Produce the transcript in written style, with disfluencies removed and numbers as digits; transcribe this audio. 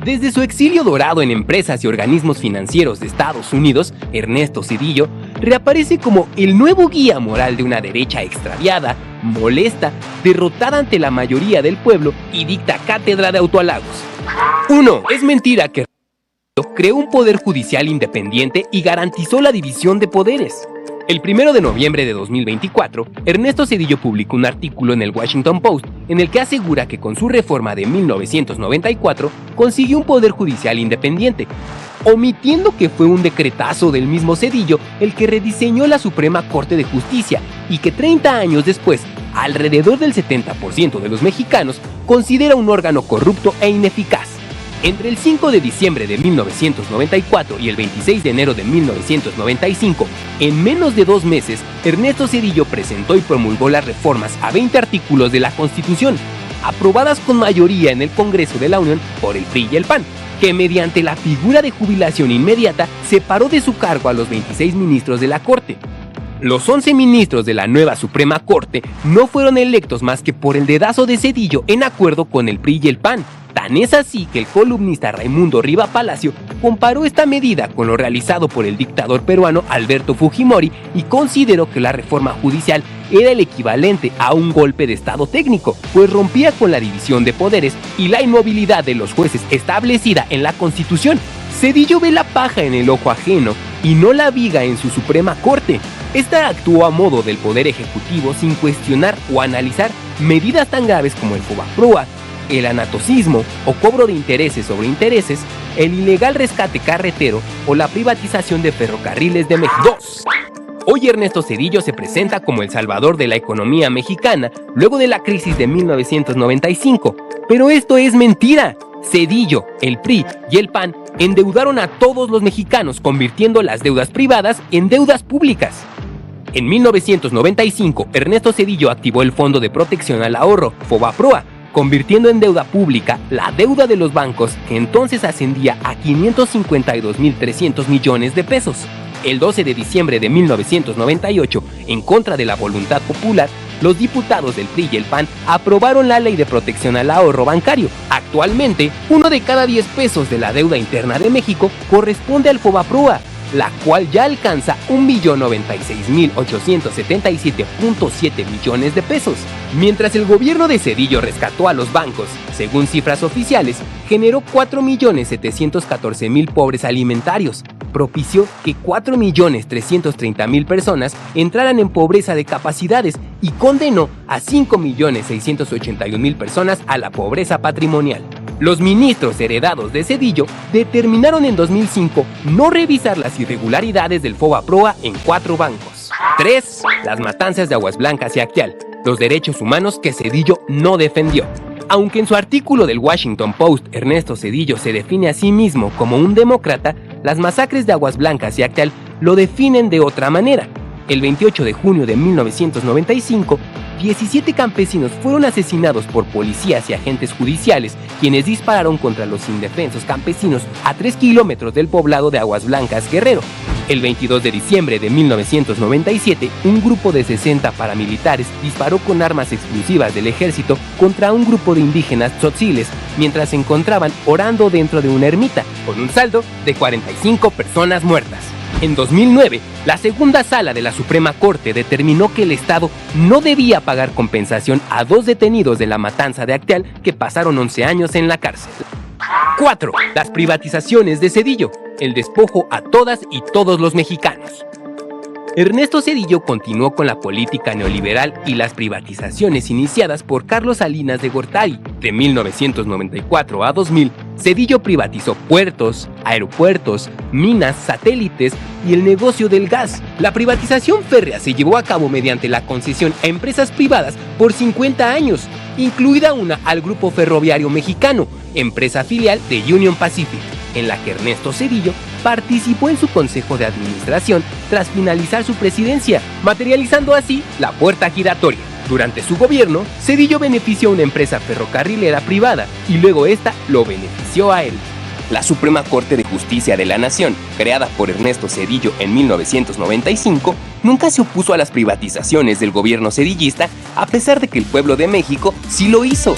Desde su exilio dorado en empresas y organismos financieros de Estados Unidos, Ernesto Zedillo reaparece como el nuevo guía moral de una derecha extraviada, molesta, derrotada ante la mayoría del pueblo y dicta cátedra de autohalagos. 1. Es mentira que creó un poder judicial independiente y garantizó la división de poderes. El 1 de noviembre de 2024, Ernesto Zedillo publicó un artículo en el Washington Post en el que asegura que con su reforma de 1994 consiguió un poder judicial independiente, omitiendo que fue un decretazo del mismo Zedillo el que rediseñó la Suprema Corte de Justicia y que 30 años después, alrededor del 70% de los mexicanos considera un órgano corrupto e ineficaz. Entre el 5 de diciembre de 1994 y el 26 de enero de 1995, en menos de 2 meses, Ernesto Zedillo presentó y promulgó las reformas a 20 artículos de la Constitución, aprobadas con mayoría en el Congreso de la Unión por el PRI y el PAN, que mediante la figura de jubilación inmediata separó de su cargo a los 26 ministros de la Corte. Los 11 ministros de la nueva Suprema Corte no fueron electos más que por el dedazo de Zedillo en acuerdo con el PRI y el PAN. Tan es así que el columnista Raimundo Riva Palacio comparó esta medida con lo realizado por el dictador peruano Alberto Fujimori y consideró que la reforma judicial era el equivalente a un golpe de estado técnico, pues rompía con la división de poderes y la inmovilidad de los jueces establecida en la Constitución. Zedillo ve la paja en el ojo ajeno y no la viga en su Suprema Corte. Esta actuó a modo del Poder Ejecutivo sin cuestionar o analizar medidas tan graves como el FOBAPROA, el anatocismo o cobro de intereses sobre intereses, el ilegal rescate carretero o la privatización de ferrocarriles de México. 2. Hoy Ernesto Zedillo se presenta como el salvador de la economía mexicana luego de la crisis de 1995, pero esto es mentira. Zedillo, el PRI y el PAN endeudaron a todos los mexicanos convirtiendo las deudas privadas en deudas públicas. En 1995, Ernesto Zedillo activó el Fondo de Protección al Ahorro, FOBAPROA, convirtiendo en deuda pública la deuda de los bancos, que entonces ascendía a 552.300 millones de pesos. El 12 de diciembre de 1998, en contra de la voluntad popular, los diputados del PRI y el PAN aprobaron la Ley de Protección al Ahorro Bancario. Actualmente, 1 de cada 10 pesos de la deuda interna de México corresponde al FOBAPROA, la cual ya alcanza 1.096.877.7 millones de pesos. Mientras el gobierno de Zedillo rescató a los bancos, según cifras oficiales, generó 4.714.000 pobres alimentarios, propició que 4.330.000 personas entraran en pobreza de capacidades y condenó a 5.681.000 personas a la pobreza patrimonial. Los ministros heredados de Zedillo determinaron en 2005 no revisar las irregularidades del FOBAPROA en 4 bancos. 3. Las matanzas de Aguas Blancas y Acteal, los derechos humanos que Zedillo no defendió. Aunque en su artículo del Washington Post Ernesto Zedillo se define a sí mismo como un demócrata, las masacres de Aguas Blancas y Acteal lo definen de otra manera. El 28 de junio de 1995, 17 campesinos fueron asesinados por policías y agentes judiciales, quienes dispararon contra los indefensos campesinos a 3 kilómetros del poblado de Aguas Blancas, Guerrero. El 22 de diciembre de 1997, un grupo de 60 paramilitares disparó con armas exclusivas del ejército contra un grupo de indígenas tzotziles mientras se encontraban orando dentro de una ermita, con un saldo de 45 personas muertas. En 2009, la segunda sala de la Suprema Corte determinó que el Estado no debía pagar compensación a 2 detenidos de la matanza de Acteal que pasaron 11 años en la cárcel. 4. Las privatizaciones de Zedillo, el despojo a todas y todos los mexicanos. Ernesto Zedillo continuó con la política neoliberal y las privatizaciones iniciadas por Carlos Salinas de Gortari. De 1994 a 2000, Zedillo privatizó puertos, aeropuertos, minas, satélites y el negocio del gas. La privatización férrea se llevó a cabo mediante la concesión a empresas privadas por 50 años, incluida una al Grupo Ferroviario Mexicano, empresa filial de Union Pacific, en la que Ernesto Zedillo participó en su consejo de administración tras finalizar su presidencia, materializando así la puerta giratoria. Durante su gobierno, Zedillo benefició a una empresa ferrocarrilera privada y luego esta lo benefició a él. La Suprema Corte de Justicia de la Nación, creada por Ernesto Zedillo en 1995, nunca se opuso a las privatizaciones del gobierno zedillista, a pesar de que el pueblo de México sí lo hizo.